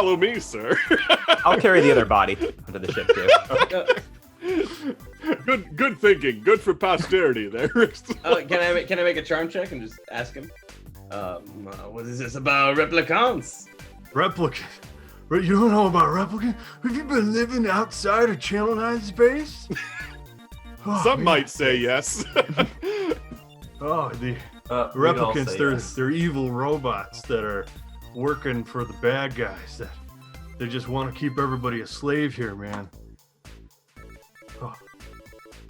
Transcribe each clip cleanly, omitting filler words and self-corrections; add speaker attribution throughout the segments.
Speaker 1: follow me, sir.
Speaker 2: I'll carry the other body onto the ship too.
Speaker 1: Good thinking. Good for posterity there.
Speaker 3: Can I make a charm check and just ask him? What is this about replicants?
Speaker 4: Replicant? You don't know about replicant? Have you been living outside of Channel 9 space?
Speaker 1: Some might say yes.
Speaker 4: The replicants, they're evil robots that are working for the bad guys. That they just want to keep everybody a slave here, man. Oh,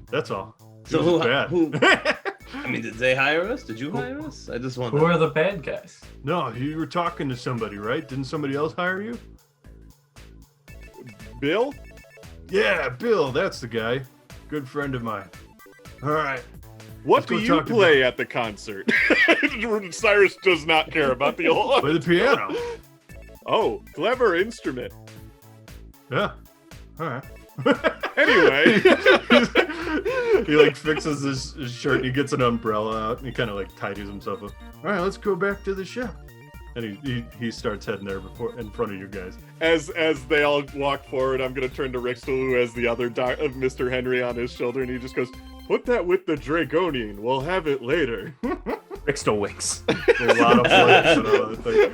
Speaker 4: that's all.
Speaker 3: So
Speaker 4: It was bad.
Speaker 3: I mean, did they hire us? Did you hire us? I just want.
Speaker 5: Who are the bad guys?
Speaker 4: No, you were talking to somebody, right? Didn't somebody else hire you?
Speaker 1: Bill?
Speaker 4: Yeah, Bill, that's the guy. Good friend of mine. All right.
Speaker 1: What do you play at the concert? Cyrus does not care about the whole.
Speaker 4: Play the piano.
Speaker 1: Oh, clever instrument.
Speaker 4: Yeah. All right.
Speaker 1: Anyway.
Speaker 4: He like fixes his shirt and he gets an umbrella out and he kind of like tidies himself up. All right, let's go back to the ship. And he starts heading there in front of you guys.
Speaker 1: As they all walk forward, I'm gonna turn to Rixel, who has the other Mr. Henry on his shoulder, and he just goes, "Put that with the Draconian. We'll have it later."
Speaker 2: Rixel winks.
Speaker 4: A lot of flips and all that thing.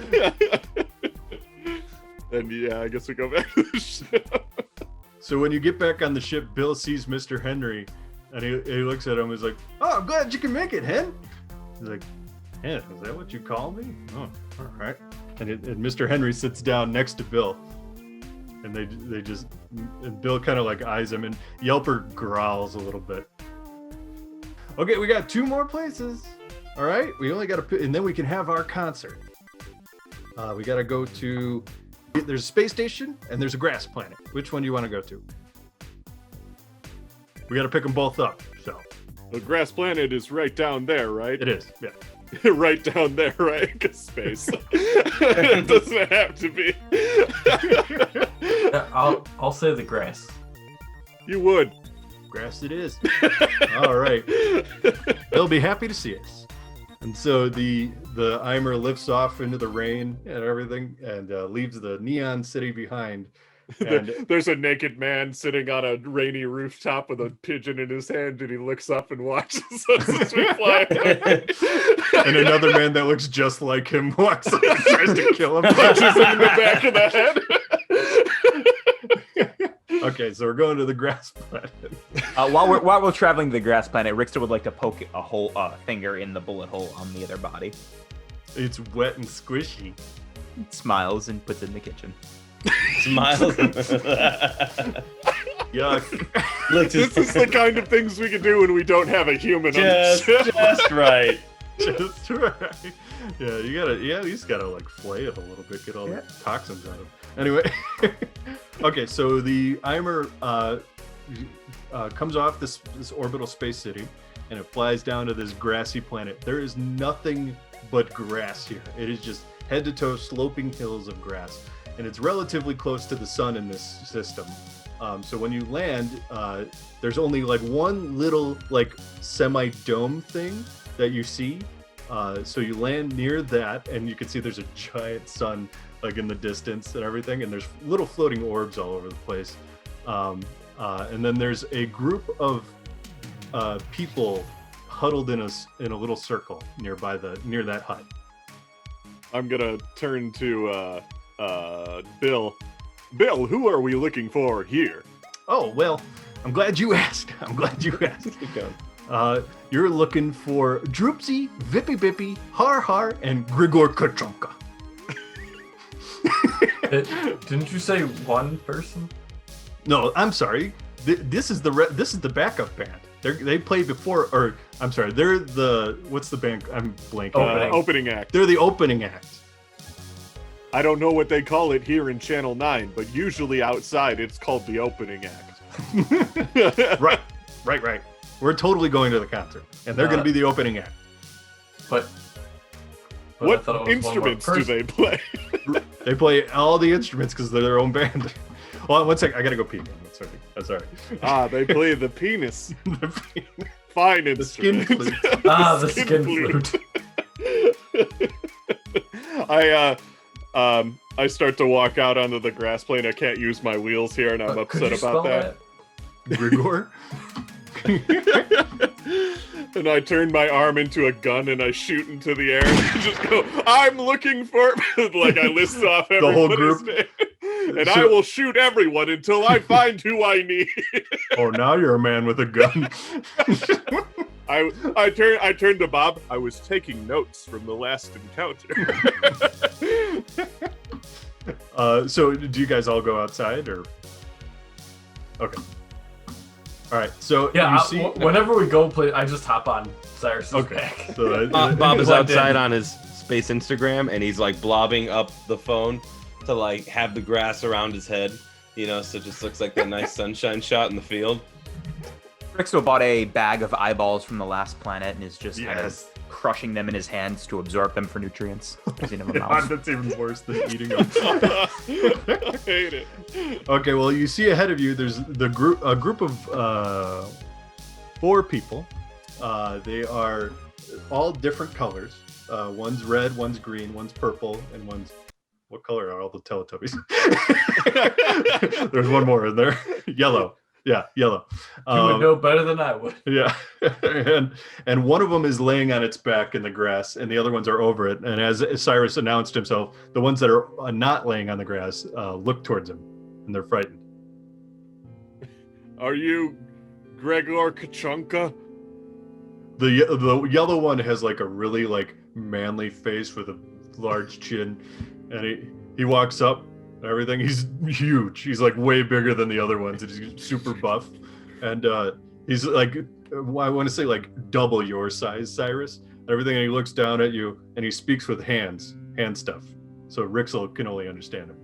Speaker 1: And yeah, I guess we go back to the ship.
Speaker 4: So when you get back on the ship, Bill sees Mr. Henry, and he looks at him. He's like, "Oh, I'm glad you can make it, Hen." He's like, "Hen, is that what you call me?" "Oh, all right." And Mr. Henry sits down next to Bill, and and Bill kind of like eyes him, and Yelper growls a little bit. "Okay, we got 2 more places. All right, we only got to, and then we can have our concert. We got to go to. There's a space station and there's a grass planet. Which one do you want to go to? We got to pick them both up. So
Speaker 1: The grass planet is right down there, right?
Speaker 4: it is. Yeah.
Speaker 1: Right down there, right? Because space. It doesn't have to be.
Speaker 5: I'll say the grass.
Speaker 1: You would.
Speaker 4: Grass it is. All right. They'll be happy to see us. And so the Eimer lifts off into the rain and everything and leaves the neon city behind. And
Speaker 1: There's a naked man sitting on a rainy rooftop with a pigeon in his hand, and he looks up and watches us as we fly away.
Speaker 4: and another man that looks just like him walks up and tries to kill him.
Speaker 1: Punches him in the back of the head.
Speaker 4: Okay, so we're going to the grass planet.
Speaker 2: While we're traveling to the grass planet, Rickster would like to poke a finger in the bullet hole on the other body.
Speaker 4: It's wet and squishy.
Speaker 2: Smiles and puts it in the kitchen.
Speaker 3: Smiles.
Speaker 4: Yuck.
Speaker 3: Looks
Speaker 1: This is the kind of things we can do when we don't have a human on the ship.
Speaker 3: just right.
Speaker 4: Just right. Yeah, you at least gotta like flay it a little bit, get all the toxins out of it. Anyway, okay, so the Eimer comes off this orbital space city, and it flies down to this grassy planet. There is nothing but grass here. It is just head to toe sloping hills of grass, and it's relatively close to the sun in this system. So when you land, there's only like one little like semi-dome thing that you see. So you land near that, and you can see there's a giant sun like in the distance and everything, and there's little floating orbs all over the place. And then there's a group of people huddled in a little circle near that hut.
Speaker 1: I'm gonna turn to Bill. Bill, who are we looking for here?
Speaker 4: Oh, well, I'm glad you asked.
Speaker 3: Keep going.
Speaker 4: You're looking for Droopsy, Vippy Bippy, Har Har, and Grigor Kachonka.
Speaker 5: Didn't you say one person?
Speaker 4: No, I'm sorry. This is the backup band. They play before, or I'm sorry, they're the, what's the band? I'm blanking.
Speaker 1: Opening act.
Speaker 4: They're the opening act.
Speaker 1: I don't know what they call it here in Channel 9, but usually outside it's called the opening act.
Speaker 4: Right. We're totally going to the concert, and they're going to be the opening act.
Speaker 5: But
Speaker 1: What instruments do they play?
Speaker 4: They play all the instruments because they're their own band. Well, one sec, I gotta go pee. That's all right.
Speaker 1: They play the penis.
Speaker 4: The
Speaker 1: Fine
Speaker 4: the skin
Speaker 1: instrument.
Speaker 4: flute.
Speaker 5: the skin flute.
Speaker 1: I start to walk out onto the grass plane. I can't use my wheels here, and I'm
Speaker 5: Could
Speaker 1: upset
Speaker 5: you
Speaker 1: about
Speaker 5: spell
Speaker 1: that.
Speaker 4: Grigor?
Speaker 1: And I turn my arm into a gun and I shoot into the air and just go, I'm looking for like I list off
Speaker 4: The whole
Speaker 1: everybody's
Speaker 4: group?
Speaker 1: name. And
Speaker 4: So-
Speaker 1: I will shoot everyone until I find who I need.
Speaker 4: Oh, now you're a man with a gun.
Speaker 1: I turned to Bob. I was taking notes from the last encounter.
Speaker 4: So do you guys all go outside or? Okay. All right. So
Speaker 5: Yeah,
Speaker 4: you see.
Speaker 5: whenever we go play, I just hop on Cyrus's
Speaker 4: Okay.
Speaker 5: back.
Speaker 4: So
Speaker 6: Bob is
Speaker 5: Plugged in.
Speaker 6: outside on his space Instagram, and he's like blobbing up the phone to like have the grass around his head, you know, so it just looks like that nice sunshine shot in the field.
Speaker 2: Rixo bought a bag of eyeballs from the last planet and is just kind of
Speaker 4: Yes.
Speaker 2: crushing them in his hands to absorb them for nutrients. Using them in
Speaker 4: God,
Speaker 2: mouth.
Speaker 4: that's even worse than eating them.
Speaker 1: I hate it.
Speaker 4: Okay, well, you see ahead of you, there's a group of 4 people. They are all different colors. One's red, one's green, one's purple, and one's... What color are all the Teletubbies? There's one more in there. Yellow. Yeah, yellow.
Speaker 5: You would know better than I would.
Speaker 4: Yeah, and one of them is laying on its back in the grass, and the other ones are over it. And as Cyrus announced himself, the ones that are not laying on the grass look towards him, and they're frightened.
Speaker 1: Are you Gregor Kachunka?
Speaker 4: The yellow one has like a really like manly face with a large chin, and he walks up. Everything. He's huge. He's like way bigger than the other ones. And he's super buff, and he's like I want to say like double your size, Cyrus. Everything. And he looks down at you, and he speaks with hand stuff. So Rixel can only understand him.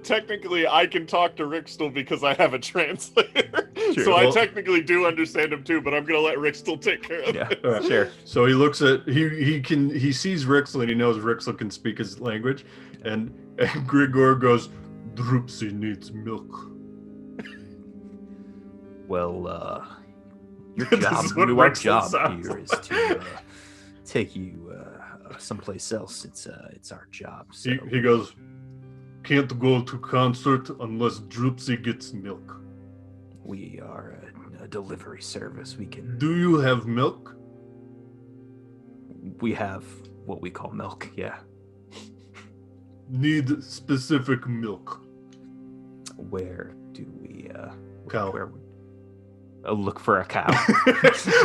Speaker 1: Technically, I can talk to Rixtel because I have a translator.
Speaker 2: Sure.
Speaker 1: So I
Speaker 4: Well-
Speaker 1: technically do understand him too, but I'm gonna let Rixtel take care of
Speaker 2: Yeah,
Speaker 1: it.
Speaker 4: All right.
Speaker 2: sure.
Speaker 4: So he looks at he sees Rixel, and he knows Rixel can speak his language, and Grigor goes, Droopsy needs milk.
Speaker 2: Well, your
Speaker 4: This
Speaker 2: job,
Speaker 4: is what
Speaker 2: our
Speaker 4: Rixel
Speaker 2: job
Speaker 4: sounds
Speaker 2: here is to take you someplace else. It's our job. So
Speaker 4: He goes, can't go to concert unless Droopsy gets milk.
Speaker 2: we are a delivery service. We can.
Speaker 4: Do you have milk?
Speaker 2: We have what we call milk. Yeah.
Speaker 4: Need specific milk.
Speaker 2: Where do we?
Speaker 4: Cow.
Speaker 2: Where? Look for a cow.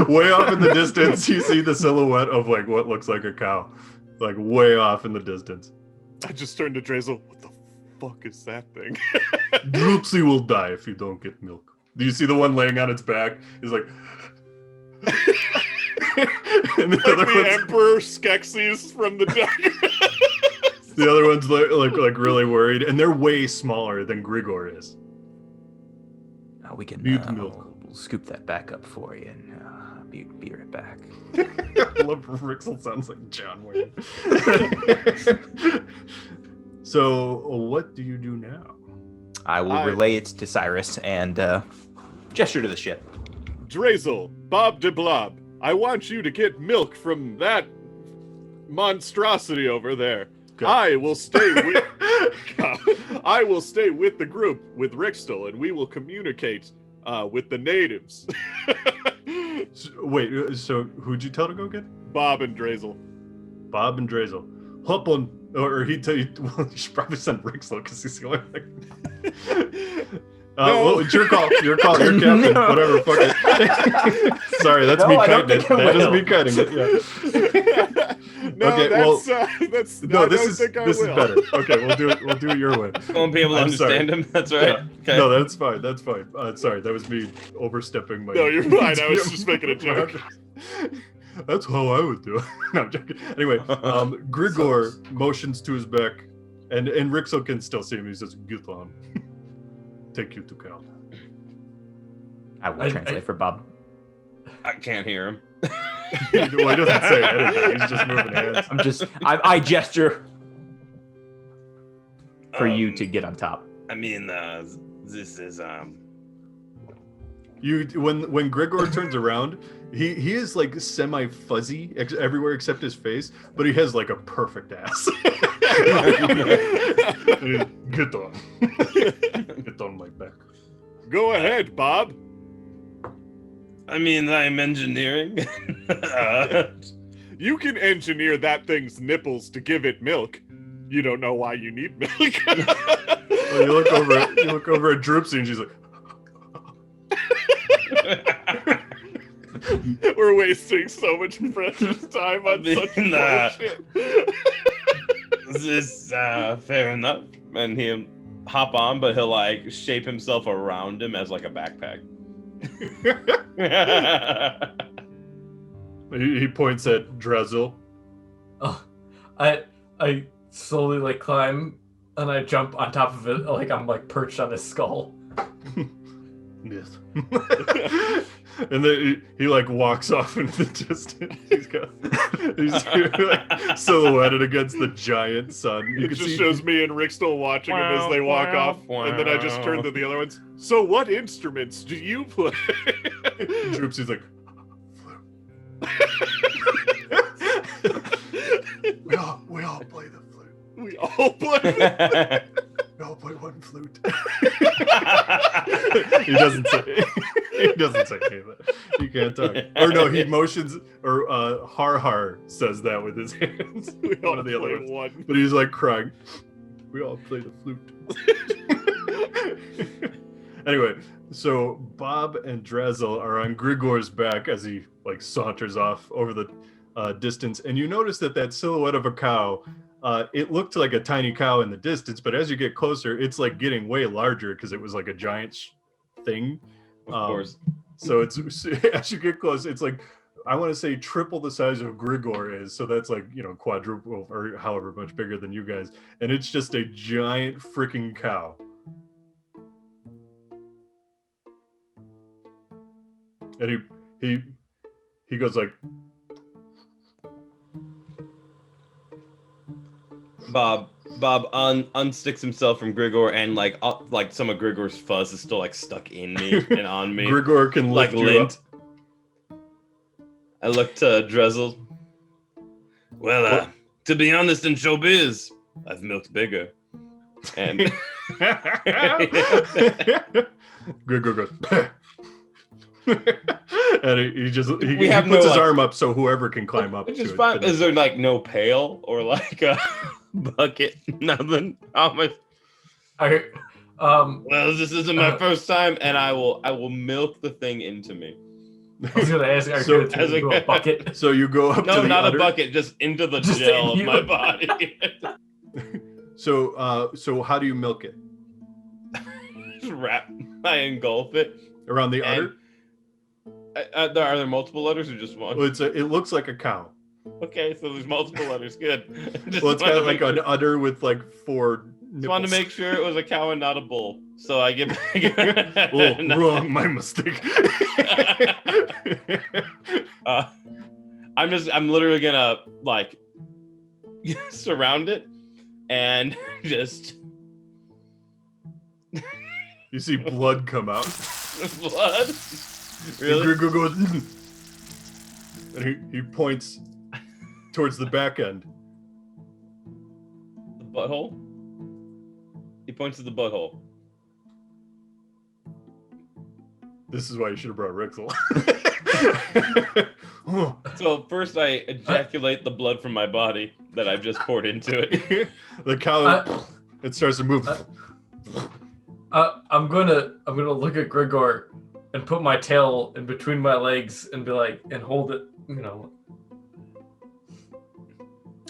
Speaker 4: Way off in the distance, you see the silhouette of like what looks like a cow, like way off in the distance.
Speaker 1: I just turned to Drazel. What the fuck is that thing?
Speaker 4: Droopsy will die if you don't get milk. Do you see the one laying on its back? He's like, and the
Speaker 1: Like
Speaker 4: other
Speaker 1: the
Speaker 4: one's,
Speaker 1: Emperor Skeksis from the Dagger.
Speaker 4: the other one's like really worried, and they're way smaller than Grigor is.
Speaker 2: We can
Speaker 4: Need milk.
Speaker 2: we'll scoop that back up for you, and be right back.
Speaker 4: I love Rixel sounds like John Wayne. So, what do you do now?
Speaker 2: I will relay it to Cyrus and gesture to the ship.
Speaker 1: Drazel, Bob de Blob, I want you to get milk from that monstrosity over there.
Speaker 4: Go.
Speaker 1: I will stay with I will stay with the group with Rixtel, and we will communicate with the natives.
Speaker 4: Wait, so who'd you tell to go get?
Speaker 1: Bob and Drazel.
Speaker 4: Bob and Drazel. Hop on, or he tell you. Well, you should probably send Rixel because he's the only thing. Well, it's your call. Your call. You're captain.
Speaker 2: No.
Speaker 4: Whatever. Fuck it. Sorry, that's
Speaker 2: No,
Speaker 4: me
Speaker 2: I don't
Speaker 4: cutting it.
Speaker 2: think I
Speaker 4: That is
Speaker 2: will.
Speaker 4: me cutting it. Yeah.
Speaker 1: No,
Speaker 4: Okay,
Speaker 1: that's
Speaker 4: No,
Speaker 1: I
Speaker 4: this
Speaker 1: don't
Speaker 4: is
Speaker 1: think I
Speaker 4: this is
Speaker 1: will.
Speaker 4: better. Okay, we'll do it. We'll do it your way.
Speaker 6: Won't be able to
Speaker 4: I'm sorry.
Speaker 6: understand him. That's right.
Speaker 4: Yeah.
Speaker 6: Okay.
Speaker 4: No, that's fine. That's fine. Sorry, that was me overstepping my.
Speaker 1: No, you're fine. I was just making a joke.
Speaker 4: That's how I would do it. No, I'm joking. Anyway, Grigor motions to his back, and Rixel can still see him. He says, "Get on. Take you to Cal."
Speaker 2: I will translate for Bob.
Speaker 6: I can't hear him.
Speaker 4: Well, he doesn't say anything. He's just moving hands.
Speaker 2: I gesture for you to get on top.
Speaker 6: I mean, this is
Speaker 4: You when Grigor turns around, he is like semi fuzzy everywhere except his face, but he has like a perfect ass. Get on. Get on my back.
Speaker 1: Go ahead, Bob.
Speaker 6: I mean, I'm engineering.
Speaker 1: You can engineer that thing's nipples to give it milk. You don't know why you need milk.
Speaker 4: Well, you look over at Droopsy and she's like,
Speaker 1: We're wasting so much precious time on such bullshit.
Speaker 6: This is fair enough. And he'll hop on, but he'll like shape himself around him as like a backpack.
Speaker 4: he points at Drezel.
Speaker 5: Oh, I slowly like climb and I jump on top of it like I'm like perched on his skull.
Speaker 4: Yes. And then he like walks off into the distance. He's like silhouetted against the giant sun. You
Speaker 1: It
Speaker 4: can
Speaker 1: just
Speaker 4: see
Speaker 1: shows me and Rick still watching him as they walk off, and then I just turn to the other ones. So what instruments do you play?
Speaker 4: Droopsy's like, we all play the flute.
Speaker 1: We all play.
Speaker 4: We all play one flute. He doesn't say anything. He can't talk. Or no, he motions, or Har says that with his hands.
Speaker 1: We all
Speaker 4: One of the other
Speaker 1: play
Speaker 4: ones.
Speaker 1: one.
Speaker 4: But he's like crying. We all play the flute. Anyway, so Bob and Drezel are on Grigor's back as he like saunters off over the distance, and you notice that silhouette of a cow. It looked like a tiny cow in the distance, but as you get closer, it's like getting way larger because it was like a giant thing.
Speaker 6: Of course.
Speaker 4: So it's as you get close, it's like I want to say triple the size of Grigor is. So that's like, you know, quadruple or however much bigger than you guys. And it's just a giant freaking cow. And he goes like,
Speaker 6: Bob unsticks himself from Grigor, and like some of Grigor's fuzz is still like stuck in me and on me.
Speaker 4: Grigor can
Speaker 6: like
Speaker 4: lift you
Speaker 6: lint.
Speaker 4: up.
Speaker 6: I look to Drezel. Well, to be honest, in showbiz, I've milked bigger. And
Speaker 4: Grigor goes, and he puts
Speaker 6: no,
Speaker 4: his
Speaker 6: like,
Speaker 4: arm up so whoever can climb up.
Speaker 6: which
Speaker 4: to
Speaker 6: is
Speaker 4: it.
Speaker 6: fine. Is there like no pail or like a bucket? Nothing. How am I? Well, this isn't my first time, and I will milk the thing into me.
Speaker 5: I was gonna ask, are
Speaker 4: So-
Speaker 5: you gonna turn into a bucket?
Speaker 4: So you go up to
Speaker 6: No,
Speaker 4: the
Speaker 6: not
Speaker 4: udder.
Speaker 6: a bucket, just into the
Speaker 5: Just
Speaker 6: gel
Speaker 5: in
Speaker 6: of my
Speaker 5: you.
Speaker 6: body.
Speaker 4: So how do you milk it?
Speaker 6: Just I engulf it.
Speaker 4: Around the
Speaker 6: And-
Speaker 4: udder?
Speaker 6: Are there multiple letters or just one?
Speaker 4: Well, it looks like a cow.
Speaker 6: Okay, so there's multiple letters. Good. Just
Speaker 4: Well, it's
Speaker 6: wanted
Speaker 4: got
Speaker 6: to
Speaker 4: like
Speaker 6: make
Speaker 4: an
Speaker 6: sure-
Speaker 4: udder with like 4 nipples.
Speaker 6: Just wanted to make sure it was a cow and not a bull. So I give.
Speaker 4: Oh, wrong, my mistake.
Speaker 6: I'm literally gonna like surround it and just
Speaker 4: You see blood come out.
Speaker 6: blood.
Speaker 4: And
Speaker 6: Really?
Speaker 4: Grigor goes, and he points towards the back end.
Speaker 6: The butthole. He points to the butthole.
Speaker 4: This is why you should have brought Rixel.
Speaker 6: So first I ejaculate the blood from my body that I've just poured into it.
Speaker 4: The cow, it starts to move.
Speaker 5: I'm gonna look at Grigor and put my tail in between my legs and be like, and hold it, you know.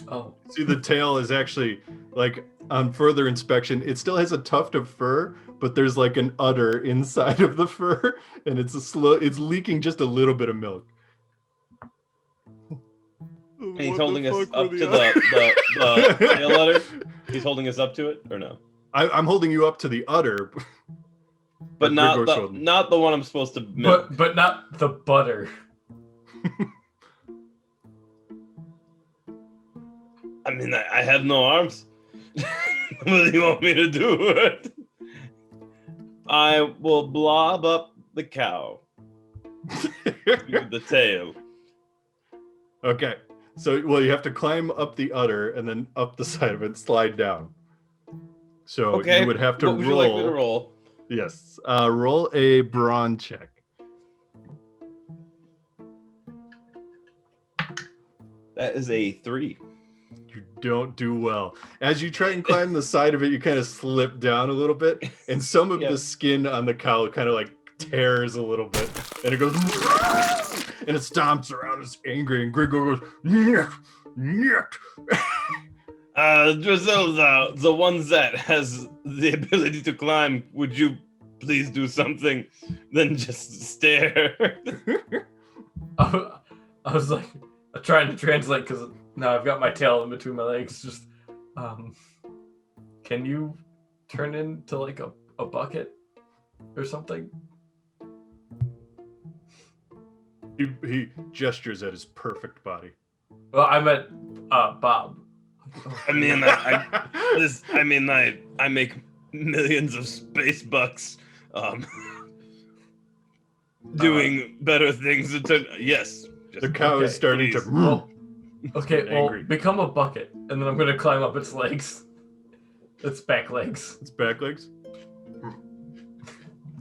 Speaker 5: Oh,
Speaker 4: See, the tail is actually like on further inspection. It still has a tuft of fur, but there's like an udder inside of the fur, and it's leaking just a little bit of milk.
Speaker 6: And he's holding us up to the tail letter. He's holding us up to it, or no?
Speaker 4: I'm holding you up to the udder.
Speaker 6: But not
Speaker 4: Grigor's
Speaker 6: the
Speaker 4: holding.
Speaker 6: not the one I'm supposed to milk.
Speaker 5: but not the butter.
Speaker 6: I mean, I have no arms. What do you want me to do? I will blob up the cow with the tail.
Speaker 4: Okay, So, well, you have to climb up the udder and then up the side of it, slide down. So
Speaker 6: Okay.
Speaker 4: you would have to
Speaker 6: what would you like me to roll?
Speaker 4: Yes. Roll a brawn check.
Speaker 6: That is a 3.
Speaker 4: You don't do well. As you try and climb the side of it, you kind of slip down a little bit, and some of the skin on the cow kind of like tears a little bit, and it goes, and it stomps around. It's angry, and Grigor goes, nyeh, nyeh.
Speaker 6: Drizzle, the one that has the ability to climb, would you please do something than just stare?
Speaker 5: I was like trying to translate because now I've got my tail in between my legs. Just, can you turn into like a bucket or something?
Speaker 4: He gestures at his perfect body.
Speaker 5: Well, I meant Bob.
Speaker 6: I mean, I make millions of space bucks, doing better things. Yes.
Speaker 4: The cow is starting to.
Speaker 5: Well,
Speaker 4: angry.
Speaker 5: Become a bucket, and then I'm gonna climb up its legs. Its back legs.
Speaker 4: Its back legs.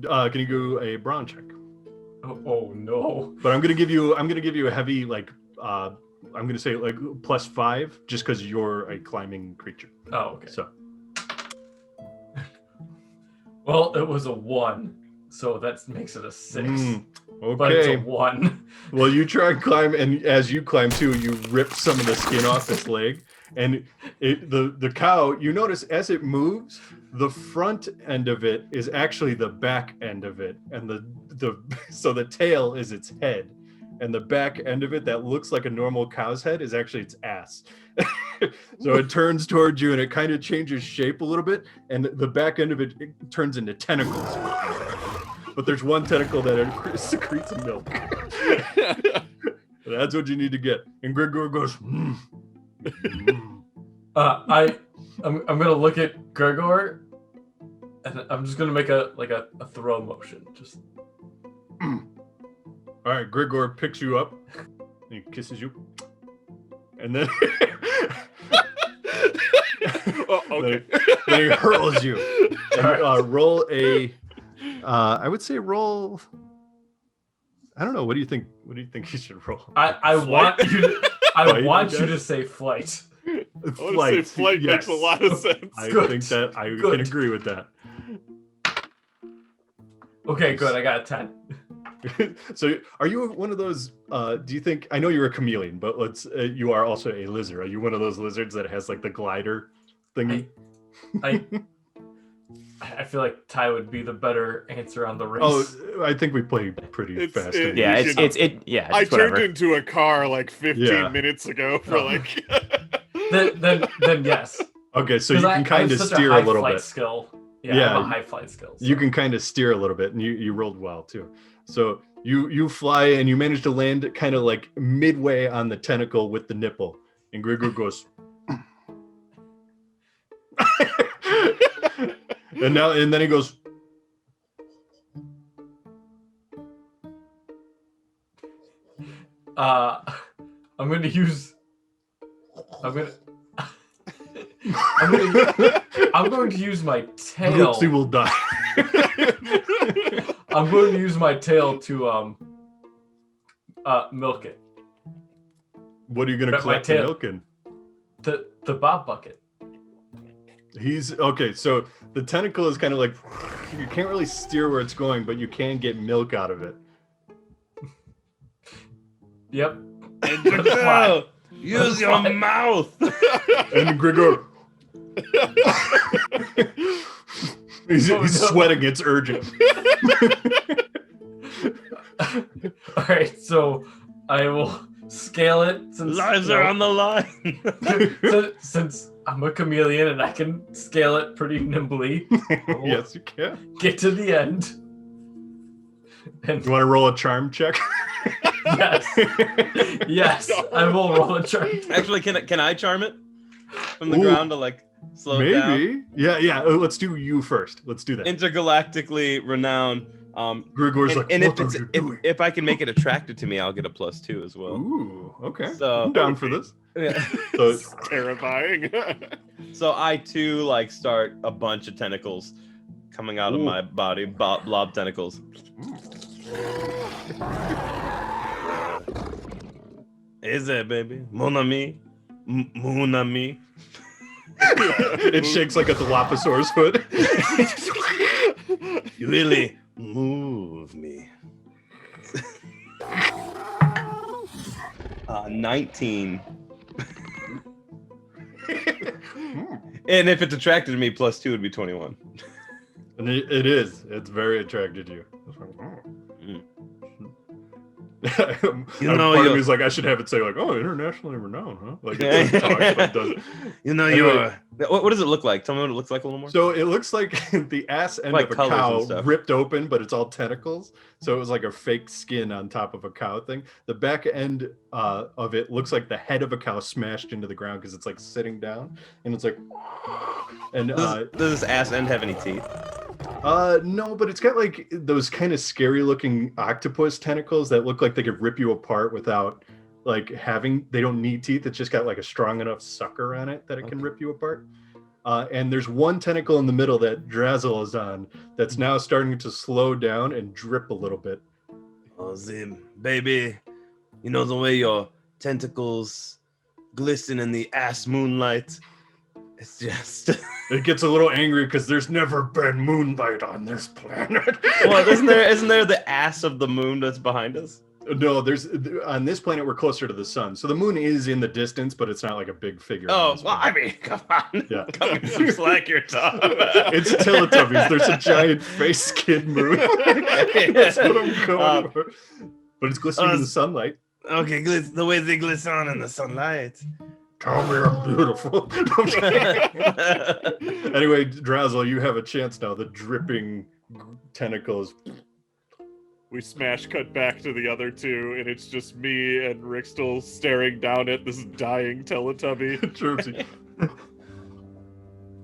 Speaker 4: Can you do a brawn check?
Speaker 5: Oh no!
Speaker 4: But I'm gonna give you a heavy like. I'm gonna say like +5, just because you're a climbing creature.
Speaker 5: Oh, okay.
Speaker 4: So.
Speaker 5: Well, it was a 1, so that makes it a 6.
Speaker 4: Okay.
Speaker 5: But it's a 1.
Speaker 4: Well, you try and climb, and as you climb too, you rip some of the skin off its leg, and the cow. You notice as it moves, the front end of it is actually the back end of it, and so the tail is its head, and the back end of it that looks like a normal cow's head is actually its ass. So it turns towards you, and it kind of changes shape a little bit, and the back end of it turns into tentacles. But there's one tentacle that secretes milk. That's what you need to get. And Gregor goes,
Speaker 5: I'm gonna look at Gregor, and I'm just gonna make a throw motion. Just.
Speaker 4: All right, Gregor picks you up, and he kisses you, and then
Speaker 1: Okay.
Speaker 4: then he hurls you. And, roll a. I would say roll. I don't know. What do you think? What do you think you should roll?
Speaker 5: I want you. I want you to say flight.
Speaker 1: I want to say flight makes a lot of sense.
Speaker 4: I think that I can agree with that.
Speaker 5: Okay, good. I got a 10.
Speaker 4: So, are you one of those? Do you think? I know you're a chameleon, but you are also a lizard. Are you one of those lizards that has like the glider thingy?
Speaker 5: I feel like Ty would be the better answer on the race.
Speaker 4: Oh, I think we played pretty fast.
Speaker 1: I turned into a car like 15 minutes ago for like.
Speaker 5: then yes.
Speaker 4: Okay, so you can kind of steer a little bit.
Speaker 5: Skill. Yeah, I have a high flight skill. So.
Speaker 4: You can kind of steer a little bit, and you rolled well too. So you fly, and you manage to land kind of like midway on the tentacle with the nipple, and Gregor goes. And then he goes.
Speaker 5: I'm going to use my tail.
Speaker 4: Oopsie will die.
Speaker 5: I'm going to use my tail to milk it.
Speaker 4: What are you going to collect the milk in?
Speaker 5: The Bob bucket.
Speaker 4: He's okay. So the tentacle is kind of like you can't really steer where it's going, but you can get milk out of it.
Speaker 5: Yep.
Speaker 6: Use your mouth.
Speaker 4: And Gregor. he's sweating. It's urgent.
Speaker 5: All right, so I will scale it. Since
Speaker 6: lives are on the line.
Speaker 5: Since I'm a chameleon and I can scale it pretty nimbly.
Speaker 4: Yes, you can.
Speaker 5: Get to the end. And
Speaker 4: you want to roll a charm check?
Speaker 5: Yes. Yes, I will roll a charm check.
Speaker 6: Actually, can I charm it from the ground to like slow it down?
Speaker 4: Maybe. Yeah. Let's do you first. Let's do that.
Speaker 6: Intergalactically renowned
Speaker 4: Grigor's like,
Speaker 6: and
Speaker 4: what are you doing?
Speaker 6: if I can make it attracted to me, I'll get a +2 as well.
Speaker 4: Ooh, okay.
Speaker 6: So
Speaker 4: I'm down for this.
Speaker 6: yeah.
Speaker 4: So
Speaker 1: It's terrifying.
Speaker 6: So I too like start a bunch of tentacles coming out of my body, blob tentacles. Is it, baby? Mon ami, mon ami.
Speaker 4: it shakes like a Dilophosaurus hood.
Speaker 6: You really move me. 19. And if it's attracted to me, +2 would be 21.
Speaker 4: And it is. It's very attracted to you. Part of me is like, I should have it say like, oh, internationally renowned, huh? Like it doesn't talk, but it doesn't.
Speaker 6: Anyway, what does it look like? Tell me what it looks like a little more.
Speaker 4: So it looks like the ass end
Speaker 6: Like
Speaker 4: of a
Speaker 6: colors and
Speaker 4: cow
Speaker 6: stuff.
Speaker 4: ripped open, but it's all tentacles. So it was like a fake skin on top of a cow thing. The back end of it looks like the head of a cow smashed into the ground because it's like sitting down, and it's like, and
Speaker 6: Does this ass end have any teeth?
Speaker 4: no, but it's got like those kind of scary looking octopus tentacles that look like they could rip you apart without like they don't need teeth. It's just got like a strong enough sucker on it that it can rip you apart. And there's one tentacle in the middle that Drazzle is on that's now starting to slow down and drip a little bit.
Speaker 6: Oh, Zim, baby, you know the way your tentacles glisten in the ass moonlight? It's just...
Speaker 4: It gets a little angry because there's never been moonlight on this planet.
Speaker 6: Well, isn't there the ass of the moon that's behind us?
Speaker 4: No, on this planet we're closer to the sun, so the moon is in the distance, but it's not like a big figure.
Speaker 6: Oh, well, I mean, come on.
Speaker 4: Yeah.
Speaker 6: Cut me some slack your tongue.
Speaker 4: It's Teletubbies. There's a giant face skin moon. That's what I'm going for. But it's glistening in the sunlight.
Speaker 6: Okay, the way they glisten in the sunlight.
Speaker 4: Tell me I'm beautiful. Anyway, Drazzle, you have a chance now. The dripping tentacles.
Speaker 1: We smash cut back to the other two, and it's just me and Rixtel staring down at this dying Teletubby.
Speaker 4: Chirpsy.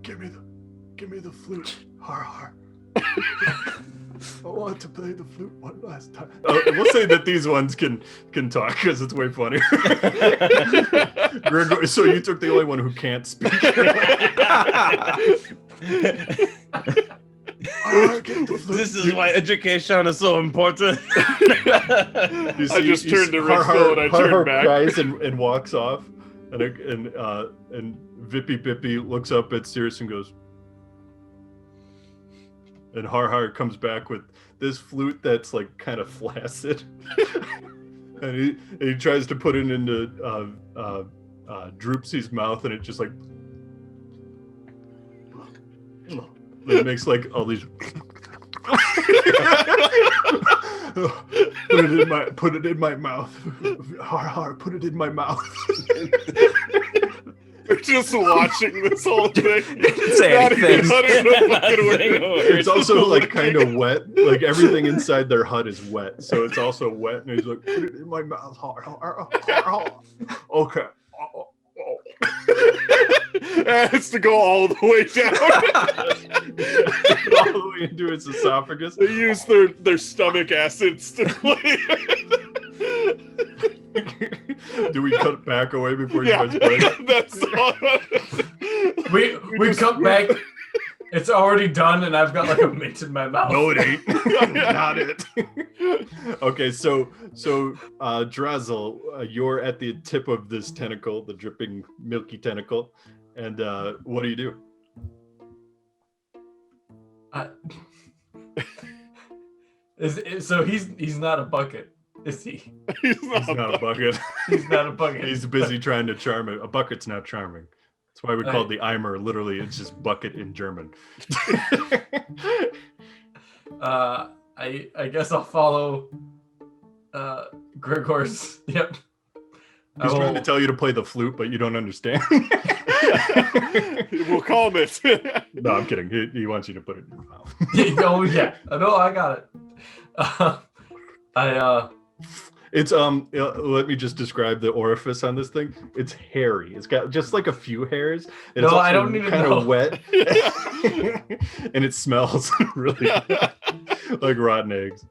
Speaker 4: Give me the flute. Har har. I want to play the flute one last time. We'll say that these ones can talk because it's way funnier. Gregor, so you took the only one who can't speak.
Speaker 6: This is why education is so important.
Speaker 1: I just turned to Rixtel and I turned back.
Speaker 4: Cries and walks off, and Vippy Bippy looks up at Sirius and goes. And Har comes back with this flute that's like kind of flaccid, and he tries to put it into Droopsy's mouth, and it just like it makes like all these. Put it in my mouth. Har, put it in my mouth.
Speaker 1: We're just watching this whole thing.
Speaker 2: Say anything.
Speaker 4: It's also like kind of wet. Like everything inside their hut is wet, so it's also wet. And he's like, "Put it in my mouth, har. Okay."
Speaker 1: It has to go all the way down.
Speaker 4: All the way into its esophagus.
Speaker 1: They use their stomach acids to play.
Speaker 4: Do we cut back away before you
Speaker 1: Yeah,
Speaker 4: guys play?
Speaker 1: that's all.
Speaker 5: We come back. It's already done, and I've got like a mint in my mouth.
Speaker 4: No, it ain't. Not it. Okay, so Drazzle, you're at the tip of this tentacle, the dripping milky tentacle, and what do you do?
Speaker 5: So he's not a bucket, is he?
Speaker 1: He's
Speaker 4: He's not a bucket.
Speaker 5: He's not a bucket.
Speaker 4: He's busy trying to charm it. A bucket's not charming. That's why we call it the Eimer. Literally, it's just bucket in German.
Speaker 5: I guess I'll follow Gregor's. Yep.
Speaker 4: He's trying to tell you to play the flute, but you don't understand.
Speaker 1: We'll calm it.
Speaker 4: No, I'm kidding. He wants you to put it in your mouth.
Speaker 5: Oh yeah. No, I got it.
Speaker 4: It's let me just describe the orifice on this thing. It's hairy. It's got just like a few hairs. And it's
Speaker 5: No,
Speaker 4: also
Speaker 5: I don't need to
Speaker 4: kind
Speaker 5: know.
Speaker 4: of wet. And it smells really like rotten eggs.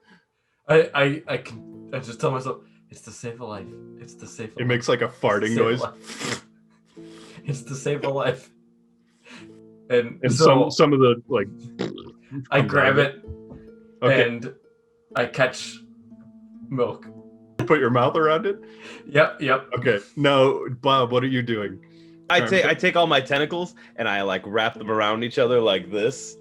Speaker 5: I just tell myself it's to save a life. It's to save a life.
Speaker 4: It makes like a farting noise.
Speaker 5: It's to save a life. And
Speaker 4: And
Speaker 5: so
Speaker 4: some of the like
Speaker 5: I grab it
Speaker 4: Okay.
Speaker 5: and I catch milk.
Speaker 4: Put your mouth around it.
Speaker 5: Yep.
Speaker 4: Okay. Now, Bob, what are you doing?
Speaker 6: I take all my tentacles and I like wrap them around each other like this.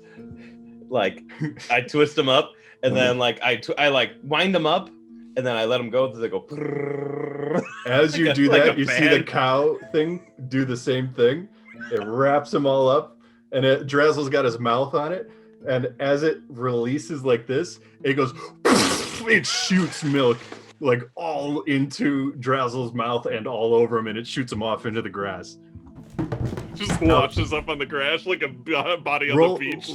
Speaker 6: Like I twist them up and then like I like wind them up and then I let them go. They go.
Speaker 4: As you do
Speaker 6: like
Speaker 4: that,
Speaker 6: a
Speaker 4: you see the
Speaker 6: fan.
Speaker 4: cow thing do the same thing. It wraps them all up, and Drazzle's got his mouth on it. And as it releases like this, it goes. It shoots milk like all into Drazzle's mouth and all over him, and it shoots him off into the grass.
Speaker 1: Just washes up on the grass like a body on the beach.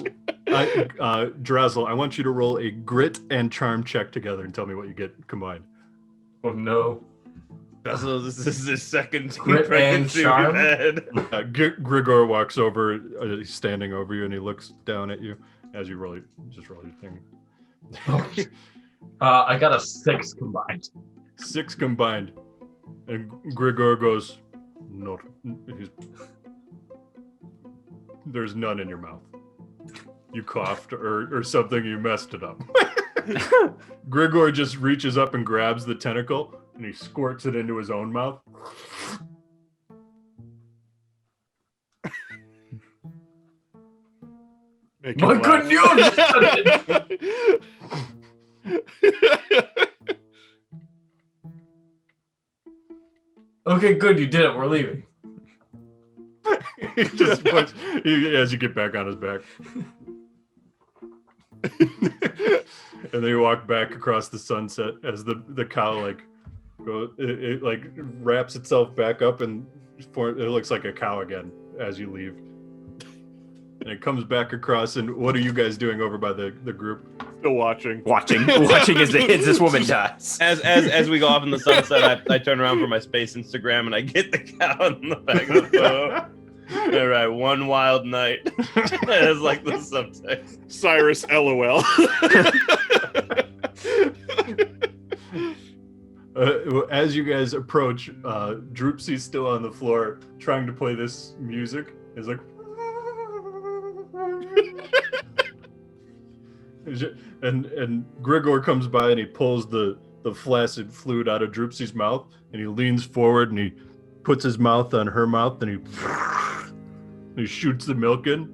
Speaker 4: Drazzle, I want you to roll a grit and charm check together and tell me what you get combined.
Speaker 5: Oh no.
Speaker 6: So this is his second
Speaker 5: Grit and
Speaker 6: pregnancy
Speaker 5: charm?
Speaker 6: we've had.
Speaker 4: Grigor walks over, he's standing over you, and he looks down at you as you roll your thing.
Speaker 5: I got a 6 combined.
Speaker 4: 6 combined. And Grigor goes, no, there's none in your mouth. You coughed or something, you messed it up. Grigor just reaches up and grabs the tentacle and he squirts it into his own mouth.
Speaker 1: Make
Speaker 5: My
Speaker 1: him
Speaker 5: good
Speaker 1: laugh.
Speaker 5: Okay, good, you did it. We're leaving.
Speaker 4: He just puts, as you get back on his back. And then you walk back across the sunset as the cow like it like wraps itself back up and it looks like a cow again as you leave. And it comes back across, and what are you guys doing over by the group?
Speaker 1: Still watching.
Speaker 2: Watching as this woman dies.
Speaker 6: As we go off in the sunset, I turn around for my space Instagram and I get the cow in the back of the photo. All right, one wild night. It's like the subtext.
Speaker 1: Cyrus LOL.
Speaker 4: As you guys approach, Droopsy's still on the floor trying to play this music. He's like, and Grigor comes by and he pulls the flaccid fluid out of Droopsy's mouth, and he leans forward and he puts his mouth on her mouth and he shoots the milk in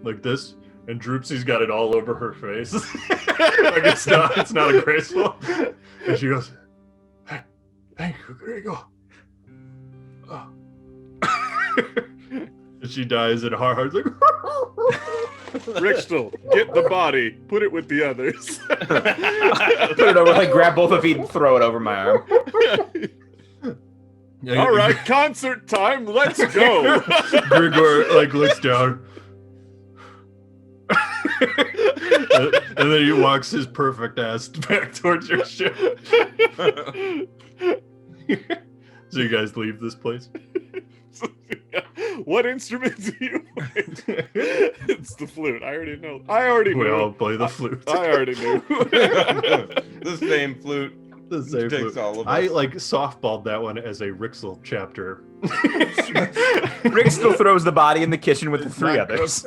Speaker 4: like this, and Droopsy's got it all over her face. Like it's not a graceful. And she goes, "Hey, thank you, Grigor." Oh. And she dies in her heart like
Speaker 1: Rixtel, get the body. Put it with the others.
Speaker 2: Put it over, like grab both of feet and throw it over my arm.
Speaker 1: All right, concert time. Let's go.
Speaker 4: Grigor like looks down. And then he walks his perfect ass back towards your ship. So you guys leave this place?
Speaker 1: What instrument do you play? It's the flute. I already know. I already
Speaker 4: We
Speaker 1: knew.
Speaker 4: all play the flute.
Speaker 1: I already knew.
Speaker 6: The same flute.
Speaker 4: The same
Speaker 6: Takes
Speaker 4: flute.
Speaker 6: all of
Speaker 4: I
Speaker 6: us.
Speaker 4: like softballed that one as a Rixel chapter.
Speaker 2: Rick still throws the body in the kitchen with the 3
Speaker 4: Not
Speaker 2: others.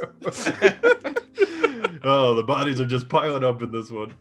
Speaker 4: Oh, the bodies are just piling up in this one.